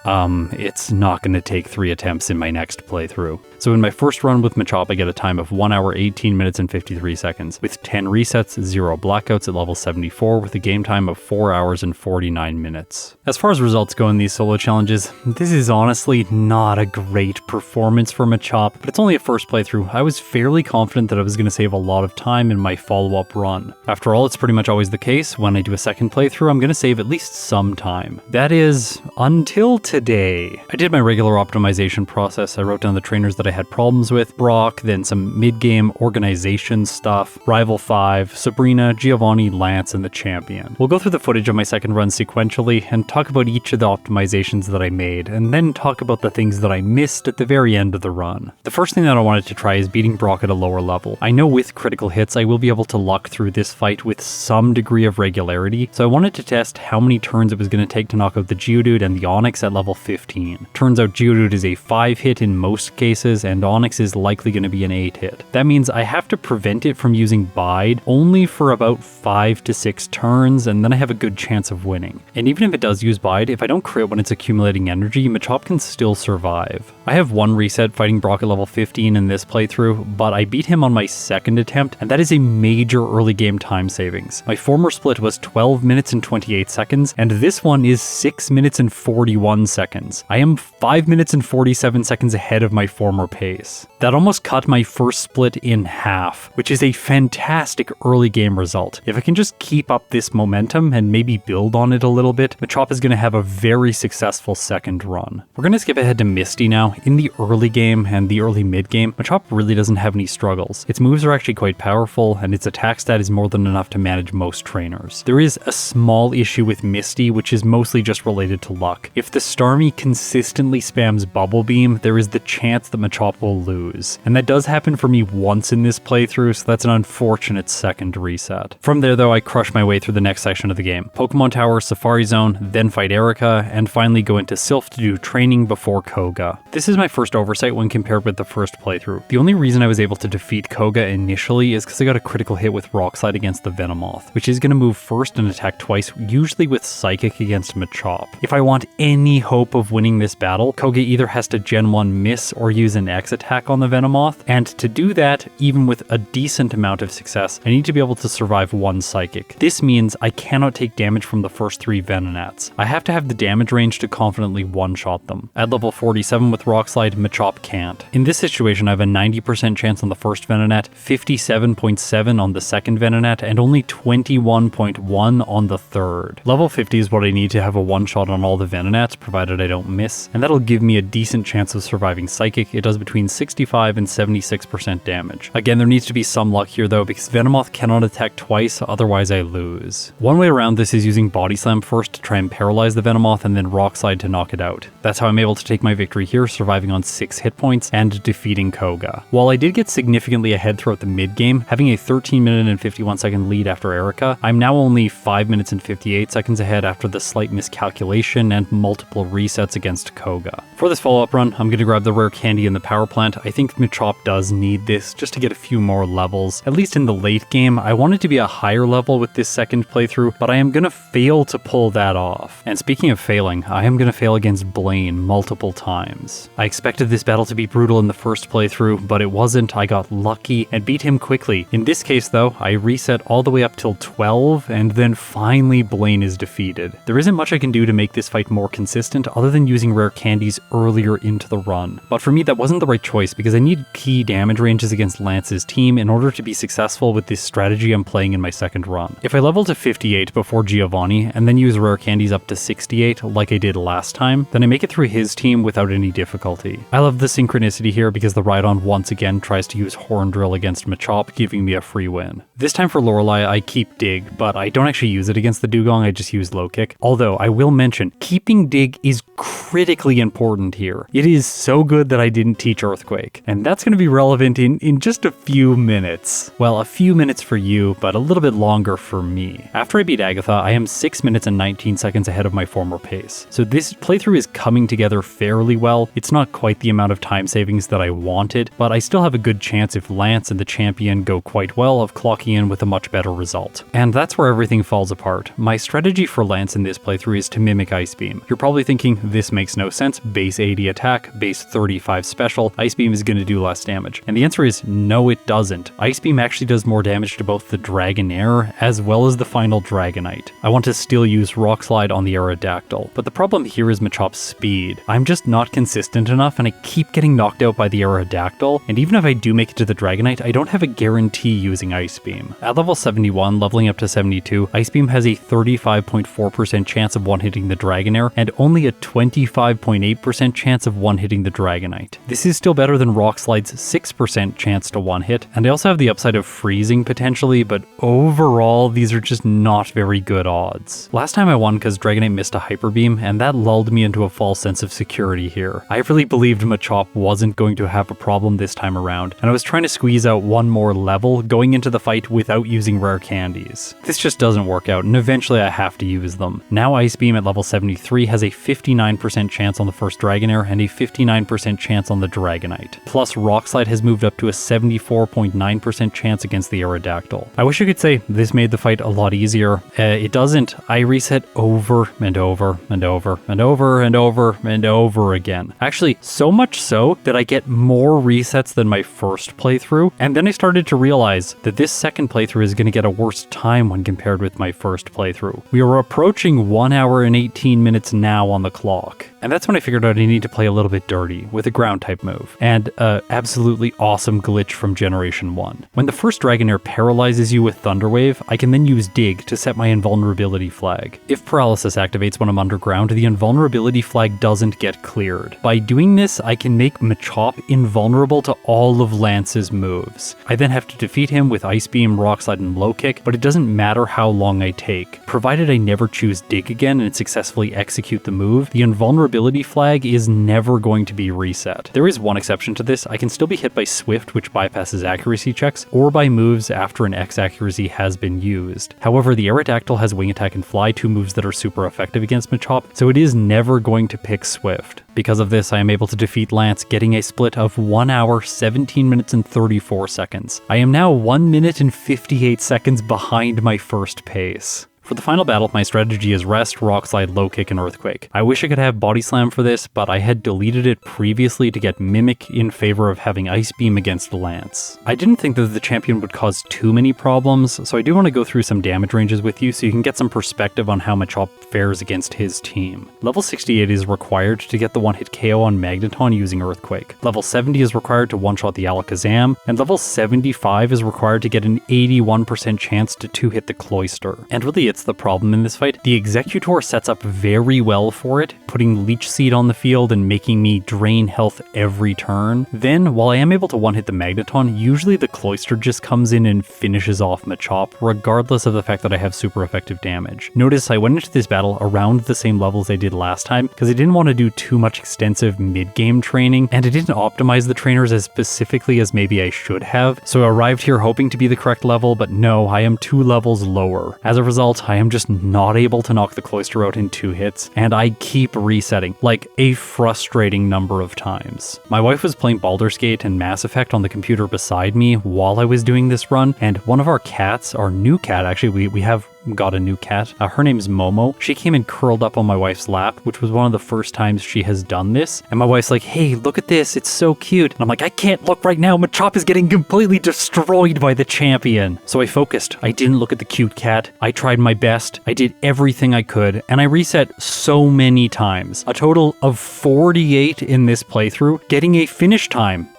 It's not going to take 3 attempts in my next playthrough. So in my first run with Machop, I get a time of 1 hour, 18 minutes, and 53 seconds, with 10 resets, 0 blackouts at level 74, with a game time of 4 hours and 49 minutes. As far as results go in these solo challenges, this is honestly not a great performance for Machop, but it's only a first playthrough. I was fairly confident that I was going to save a lot of time in my follow-up run. After all, it's pretty much always the case. When I do a second playthrough, I'm going to save at least some time. That is, until today. I did my regular optimization process. I wrote down the trainers that I had problems with, Brock, then some mid-game organization stuff, Rival 5, Sabrina, Giovanni, Lance, and the champion. We'll go through the footage of my second run sequentially and talk about each of the optimizations that I made, and then talk about the things that I missed at the very end of the run. The first thing that I wanted to try is beating Brock at a lower level. I know with critical hits I will be able to luck through this fight with some degree of regularity, so I wanted to test how many turns it was going to take to knock out the Geodude and the Onix at level 15. Turns out Geodude is a 5-hit in most cases, and Onix is likely going to be an 8-hit. That means I have to prevent it from using Bide only for about 5 to 6 turns, and then I have a good chance of winning. And even if it does use Bide, if I don't crit when it's accumulating energy, Machop can still survive. I have 1 reset fighting Brock at level 15 in this playthrough, but I beat him on my second attempt, and that is a major early game time savings. My former split was 12 minutes and 28 seconds, and this one is 6 minutes and 41 seconds. I am 5 minutes and 47 seconds ahead of my former pace. That almost cut my first split in half, which is a fantastic early game result. If I can just keep up this momentum and maybe build on it a little bit, Machop is going to have a very successful second run. We're going to skip ahead to Misty now. In the early game and the early mid game, Machop really doesn't have any struggles. Its moves are actually quite powerful, and its attack stat is more than enough to manage most trainers. There is a small issue with Misty, which is mostly just related to luck. If the Starmie consistently spams Bubble Beam, there is the chance that Machop will lose. And that does happen for me once in this playthrough, so that's an unfortunate second reset. From there though, I crush my way through the next section of the game. Pokemon Tower, Safari Zone, then fight Erica, and finally go into Sylph to do training before Koga. This is my first oversight when compared with the first playthrough. The only reason I was able to defeat Koga initially is because I got a critical hit with Rock Slide against the Venomoth, which is going to move first and attack twice, usually with Psychic against Machop. If I want any hope of winning this battle, Koga either has to Gen 1 miss or use an X attack on the Venomoth, and to do that, even with a decent amount of success, I need to be able to survive one Psychic. This means I cannot take damage from the first 3 Venonats. I have to have the damage range to confidently one-shot them. At level 47 with Rock Slide, Machop can't. In this situation, I have a 90% chance on the first Venonat, 57.7 on the second Venonat, and only 21.1 on the third. Level 50 is what I need to have a one-shot on all the Venonats, provided I don't miss, and that'll give me a decent chance of surviving Psychic. It does between 65 and 76% damage. Again, there needs to be some luck here though, because Venomoth cannot attack twice, otherwise I lose. One way around this is using Body Slam first to try and paralyze the Venomoth, and then Rock Slide to knock it out. That's how I'm able to take my victory here, surviving on 6 hit points and defeating Koga. While I did get significantly ahead throughout the mid-game, having a 13 minute and 51 second lead after Erica, I'm now only 5 minutes and 58 seconds ahead after the slight miscalculation and multiple resets against Koga. For this follow-up run, I'm going to grab the rare candy in the power plant. I think Machop does need this just to get a few more levels. At least in the late game, I wanted to be a higher level with this second playthrough, but I am going to fail to pull that off. And speaking of failing, I am going to fail against Blaine multiple times. I expected this battle to be brutal in the first playthrough, but it wasn't. I got lucky and beat him quickly. In this case though, I reset all the way up till 12, and then finally Blaine is defeated. There isn't much I can do to make this fight more consistent other than using rare candies earlier into the run. But for me, that wasn't the right choice because I need key damage ranges against Lance's team in order to be successful with this strategy I'm playing in my second run. If I level to 58 before Giovanni and then use rare candies up to 68 like I did last time, then I make it through his team without any difficulty. I love the synchronicity here because the Rhydon once again tries to use Horn Drill against Machop, giving me a free win. This time for Lorelei, I keep Dig, but I don't actually use it against the Dugong, I just use Low Kick. Although I will mention, keeping Dig is critically important here. It is so good that I didn't teach Earthquake, and that's going to be relevant in just a few minutes. Well, a few minutes for you, but a little bit longer for me. After I beat Agatha, I am 6 minutes and 19 seconds ahead of my former pace. So this playthrough is coming together fairly well. It's not quite the amount of time savings that I wanted, but I still have a good chance if Lance and the champion go quite well of clocking in with a much better result. And that's where everything falls apart. My strategy for Lance in this playthrough is to mimic Ice Beam. You're probably thinking, this makes no sense. Base 80 attack, base 35 special, Ice Beam is going to do less damage. And the answer is no, it doesn't. Ice Beam actually does more damage to both the Dragonair as well as the final Dragonite. I want to still use Rock Slide on the Aerodactyl, but the problem here is Machop's speed. I'm just not consistent enough and I keep getting knocked out by the Aerodactyl, and even if I do make it to the Dragonite, I don't have a guarantee using Ice Beam. At level 71, leveling up to 72, Ice Beam has a 35.4% chance of one-hitting the Dragonair and only a 25.8% chance of one-hitting the Dragonite. This is still better than Rock Slide's 6% chance to one-hit, and I also have the upside of freezing potentially, but overall, these are just not very good odds. Last time I won because Dragonite missed a Hyper Beam, and that lulled me into a false sense of security here. I really believed Machop wasn't going to have a problem this time around, and I was trying to squeeze out one more level going into the fight without using rare candies. This just doesn't work out, and eventually I have to use them. Now Ice Beam at level 73 has a 59% chance on the first Dragonair and a 59% chance on the Dragonite. Plus Rock Slide has moved up to a 74.9% chance against the Aerodactyl. I wish I could say this made the fight a lot easier. It doesn't. I reset over and over and over and over and over and over again. Actually, so much so that I get more resets than my first playthrough, and then I started to realize that this second playthrough is going to get a worse time when compared with my first playthrough. We are approaching 1 hour and 18 minutes now on the clock. And that's when I figured out I need to play a little bit dirty with a ground type move, and a absolutely awesome glitch from Generation 1. When the first Dragonair paralyzes you with Thunder Wave, I can then use Dig to set my invulnerability flag. If paralysis activates when I'm underground, the invulnerability flag doesn't get cleared. By doing this, I can make Machop invulnerable to all of Lance's moves. I then have to defeat him with Ice Beam, Rock Slide, and Low Kick, but it doesn't matter how long I take. Provided I never choose Dig again and successfully execute the move, the invulnerability flag is never going to be reset. There is one exception to this. I can still be hit by Swift, which bypasses accuracy checks, or by moves after an X accuracy has been used. However, the Aerodactyl has Wing Attack and Fly, two moves that are super effective against Machop, so it is never going to pick Swift. Because of this, I am able to defeat Lance, getting a split of 1 hour, 17 minutes, and 34 seconds. I am now 1 minute and 58 seconds behind my first pace. For the final battle, my strategy is Rest, Rock Slide, Low Kick, and Earthquake. I wish I could have Body Slam for this, but I had deleted it previously to get Mimic in favor of having Ice Beam against Lance. I didn't think that the champion would cause too many problems, so I do want to go through some damage ranges with you so you can get some perspective on how Machop fares against his team. Level 68 is required to get the one-hit KO on Magneton using Earthquake. Level 70 is required to one-shot the Alakazam, and level 75 is required to get an 81% chance to two-hit the Cloyster. And really, it's the problem in this fight. The Executor sets up very well for it, putting Leech Seed on the field and making me drain health every turn. Then, while I am able to one-hit the Magneton, usually the Cloyster just comes in and finishes off Machop, regardless of the fact that I have super effective damage. Notice I went into this battle around the same levels I did last time, because I didn't want to do too much extensive mid-game training, and I didn't optimize the trainers as specifically as maybe I should have, so I arrived here hoping to be the correct level, but no, I am 2 levels lower. As a result, I am just not able to knock the Cloyster out in 2 hits, and I keep resetting, like a frustrating number of times. My wife was playing Baldur's Gate and Mass Effect on the computer beside me while I was doing this run, and one of our cats, our new cat actually, we have got a new cat. Her name's Momo. She came and curled up on my wife's lap, which was one of the first times she has done this. And my wife's like, hey, look at this. It's so cute. And I'm like, I can't look right now. Machop is getting completely destroyed by the champion. So I focused. I didn't look at the cute cat. I tried my best. I did everything I could. And I reset so many times. A total of 48 in this playthrough, getting a finish time.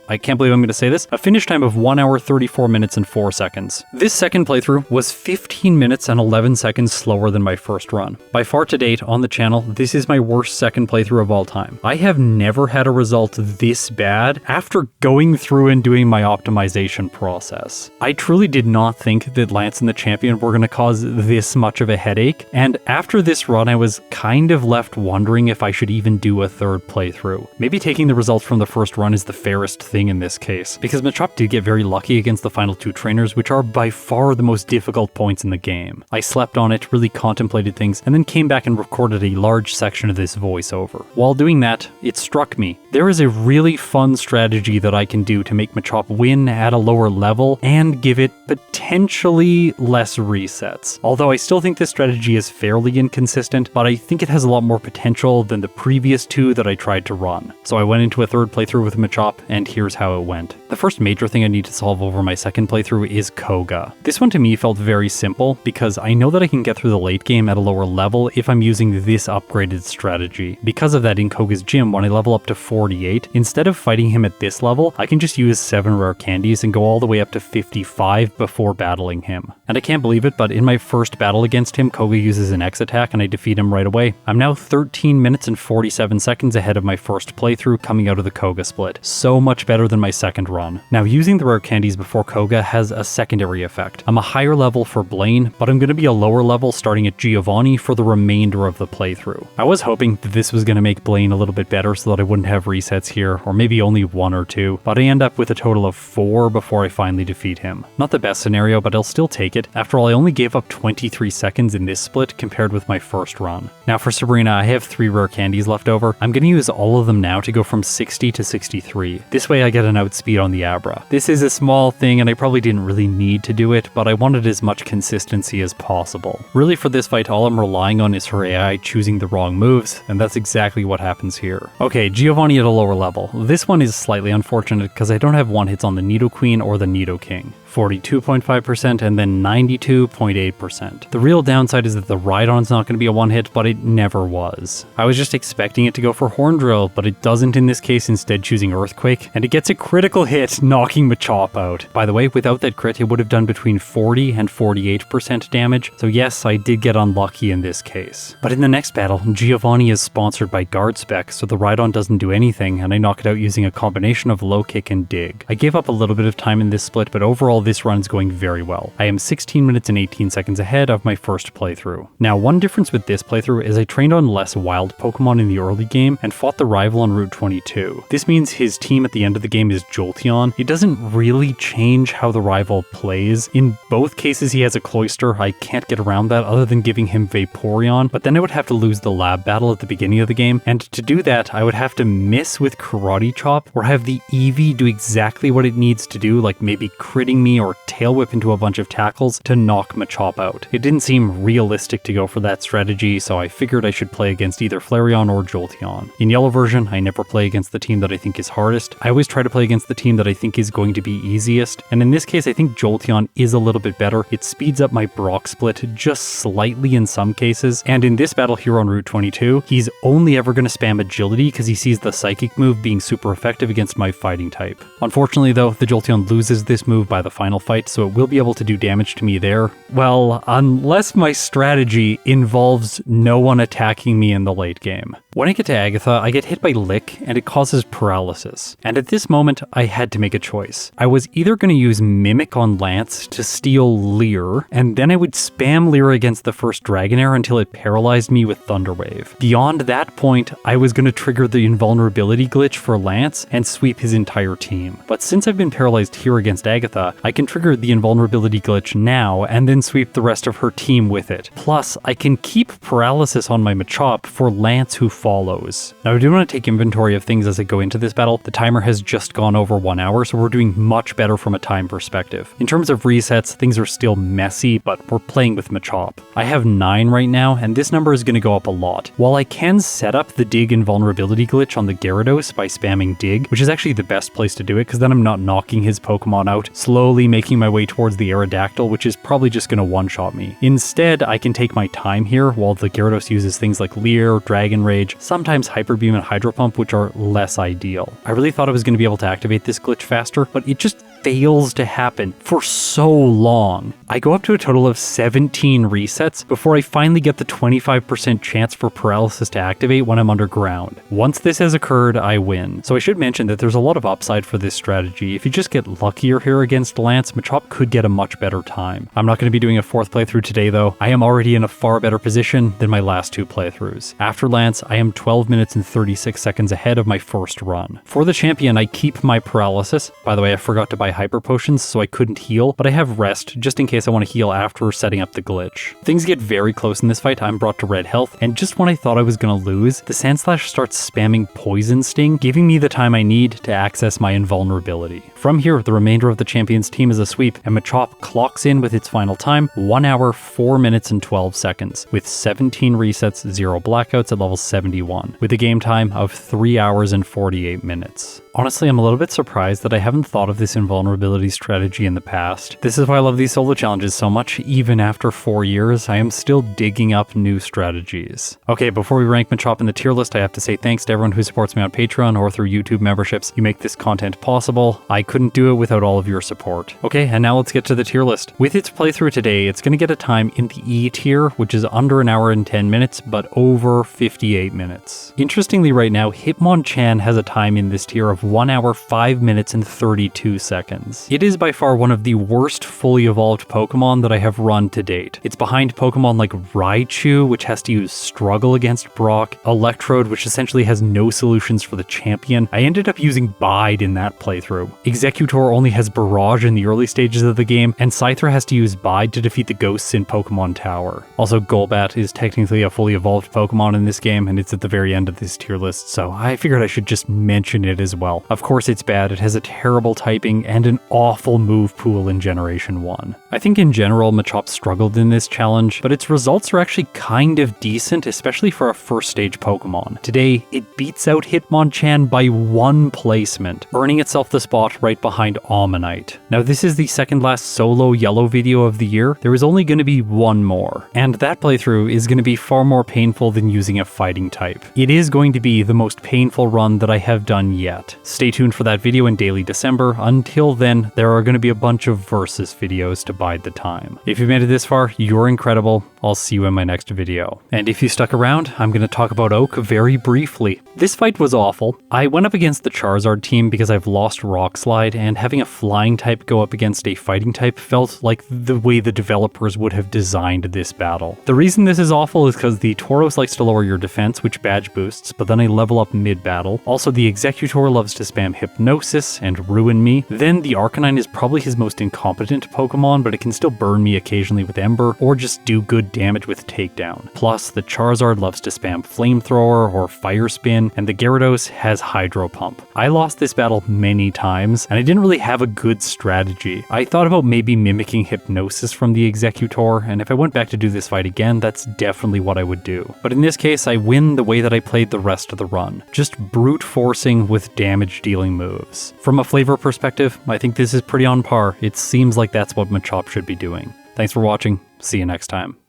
I can't believe I'm going to say this, a finish time of 1 hour 34 minutes and 4 seconds. This second playthrough was 15 minutes and 11 seconds slower than my first run. By far to date on the channel, this is my worst second playthrough of all time. I have never had a result this bad after going through and doing my optimization process. I truly did not think that Lance and the champion were going to cause this much of a headache, and after this run I was kind of left wondering if I should even do a third playthrough. Maybe taking the results from the first run is the fairest thing in this case, because Machop did get very lucky against the final 2 trainers, which are by far the most difficult points in the game. I slept on it, really contemplated things, and then came back and recorded a large section of this voiceover. While doing that, it struck me. There is a really fun strategy that I can do to make Machop win at a lower level and give it potentially less resets. Although I still think this strategy is fairly inconsistent, but I think it has a lot more potential than the previous 2 that I tried to run. So I went into a third playthrough with Machop, and here's how it went. The first major thing I need to solve over my second playthrough is Koga. This one to me felt very simple because I know that I can get through the late game at a lower level if I'm using this upgraded strategy. Because of that, in Koga's gym, when I level up to 48, instead of fighting him at this level, I can just use 7 rare candies and go all the way up to 55 before battling him. And I can't believe it, but in my first battle against him, Koga uses an X attack and I defeat him right away. I'm now 13 minutes and 47 seconds ahead of my first playthrough coming out of the Koga split. So much better than my second run. Now, using the rare candies before Koga has a secondary effect. I'm a higher level for Blaine, but I'm going to be a lower level starting at Giovanni for the remainder of the playthrough. I was hoping that this was going to make Blaine a little bit better so that I wouldn't have resets here, or maybe only 1 or 2, but I end up with a total of 4 before I finally defeat him. Not the best scenario, but I'll still take it. After all, I only gave up 23 seconds in this split compared with my first run. Now for Sabrina, I have 3 rare candies left over. I'm going to use all of them now to go from 60 to 63. This way I get an outspeed on the Abra. This is a small thing and I probably didn't really need to do it, but I wanted as much consistency as possible. Really for this fight, all I'm relying on is her AI choosing the wrong moves, and that's exactly what happens here. Okay, Giovanni at a lower level. This one is slightly unfortunate because I don't have one hits on the Nidoqueen or the Nidoking. 42.5% and then 92.8%. The real downside is that the Rhydon's not going to be a one hit, but it never was. I was just expecting it to go for Horn Drill, but it doesn't in this case, instead choosing Earthquake, and it gets a critical hit, knocking Machop out. By the way, without that crit, it would have done between 40 and 48% damage, so yes, I did get unlucky in this case. But in the next battle, Giovanni is sponsored by Guard Spec, so the Rhydon doesn't do anything, and I knock it out using a combination of Low Kick and Dig. I gave up a little bit of time in this split, but overall this run is going very well. I am 16 minutes and 18 seconds ahead of my first playthrough. Now, one difference with this playthrough is I trained on less wild Pokemon in the early game and fought the rival on Route 22. This means his team at the end of the game is Jolteon. It doesn't really change how the rival plays. In both cases, he has a Cloyster. I can't get around that other than giving him Vaporeon, but then I would have to lose the lab battle at the beginning of the game, and to do that, I would have to miss with Karate Chop or have the Eevee do exactly what it needs to do, like maybe critting me me or tail whip into a bunch of tackles to knock Machop out. It didn't seem realistic to go for that strategy, so I figured I should play against either Flareon or Jolteon. In yellow version, I never play against the team that I think is hardest. I always try to play against the team that I think is going to be easiest, and in this case I think Jolteon is a little bit better. It speeds up my Brock split just slightly in some cases, and in this battle here on Route 22, he's only ever going to spam agility because he sees the psychic move being super effective against my fighting type. Unfortunately though, the Jolteon loses this move by the final fight, so it will be able to do damage to me there. Well, unless my strategy involves no one attacking me in the late game. When I get to Agatha, I get hit by Lick, and it causes paralysis. And at this moment, I had to make a choice. I was either going to use Mimic on Lance to steal Leer, and then I would spam Leer against the first Dragonair until it paralyzed me with Thunder Wave. Beyond that point, I was going to trigger the invulnerability glitch for Lance and sweep his entire team. But since I've been paralyzed here against Agatha, I can trigger the invulnerability glitch now and then sweep the rest of her team with it. Plus, I can keep paralysis on my Machop for Lance who follows. Now I do want to take inventory of things as I go into this battle. The timer has just gone over 1 hour, so we're doing much better from a time perspective. In terms of resets, things are still messy, but we're playing with Machop. I have 9 right now, and this number is going to go up a lot. While I can set up the Dig invulnerability glitch on the Gyarados by spamming Dig, which is actually the best place to do it, because then I'm not knocking his Pokemon out, slowly making my way towards the Aerodactyl, which is probably just going to one-shot me. Instead, I can take my time here while the Gyarados uses things like Leer, Dragon Rage, sometimes Hyper Beam and Hydro Pump, which are less ideal. I really thought I was going to be able to activate this glitch faster, but it just fails to happen for so long. I go up to a total of 17 resets before I finally get the 25% chance for paralysis to activate when I'm underground. Once this has occurred, I win. So I should mention that there's a lot of upside for this strategy. If you just get luckier here against Lance, Machop could get a much better time. I'm not going to be doing a 4th playthrough today though. I am already in a far better position than my last 2 playthroughs. After Lance, I am 12 minutes and 36 seconds ahead of my first run. For the champion, I keep my paralysis. By the way, I forgot to buy hyper potions, so I couldn't heal, but I have rest just in case I want to heal after setting up the glitch. Things get very close in this fight. I'm brought to red health, and just when I thought I was going to lose, the Sandslash starts spamming Poison Sting, giving me the time I need to access my invulnerability. From here, the remainder of the champion's team is a sweep, and Machop clocks in with its final time, 1 hour, 4 minutes, and 12 seconds, with 17 resets, 0 blackouts at level 71, with a game time of 3 hours and 48 minutes. Honestly, I'm a little bit surprised that I haven't thought of this invulnerability strategy in the past. This is why I love these solo challenges so much. Even after 4 years, I am still digging up new strategies. Okay, before we rank Machop in the tier list, I have to say thanks to everyone who supports me on Patreon or through YouTube memberships. You make this content possible. I couldn't do it without all of your support. Okay, and now let's get to the tier list. With its playthrough today, it's going to get a time in the E tier, which is under 1 hour and 10 minutes, but over 58 minutes. Interestingly, right now, Hitmonchan has a time in this tier of 1 hour, 5 minutes, and 32 seconds. It is by far one of the worst fully evolved Pokemon that I have run to date. It's behind Pokemon like Raichu, which has to use Struggle against Brock, Electrode, which essentially has no solutions for the champion. I ended up using Bide in that playthrough. Executor only has Barrage in the early stages of the game, and Scyther has to use Bide to defeat the ghosts in Pokemon Tower. Also, Golbat is technically a fully evolved Pokemon in this game, and it's at the very end of this tier list, so I figured I should just mention it as well. Of course it's bad, it has a terrible typing and an awful move pool in Generation 1. I think in general Machop struggled in this challenge, but its results are actually kind of decent, especially for a first stage Pokemon. Today, it beats out Hitmonchan by 1 placement, earning itself the spot right behind Omanyte. Now this is the second last solo yellow video of the year. There is only going to be 1 more, and that playthrough is going to be far more painful than using a fighting type. It is going to be the most painful run that I have done yet. Stay tuned for that video in daily December. Until then, there are going to be a bunch of versus videos to bide the time. If you've made it this far, you're incredible. I'll see you in my next video. And if you stuck around, I'm going to talk about Oak very briefly. This fight was awful. I went up against the Charizard team because I've lost Rock Slide, and having a flying type go up against a fighting type felt like the way the developers would have designed this battle. The reason this is awful is because the Tauros likes to lower your defense, which badge boosts, but then I level up mid-battle. Also, the Executor loves to spam Hypnosis and ruin me. Then the Arcanine is probably his most incompetent Pokemon, but it can still burn me occasionally with Ember, or just do good damage with Takedown. Plus, the Charizard loves to spam Flamethrower or Fire Spin, and the Gyarados has Hydro Pump. I lost this battle many times, and I didn't really have a good strategy. I thought about maybe mimicking Hypnosis from the Executor, and if I went back to do this fight again, that's definitely what I would do. But in this case, I win the way that I played the rest of the run, just brute forcing with damage dealing moves. From a flavor perspective, I think this is pretty on par. It seems like that's what Machop should be doing. Thanks for watching. See you next time.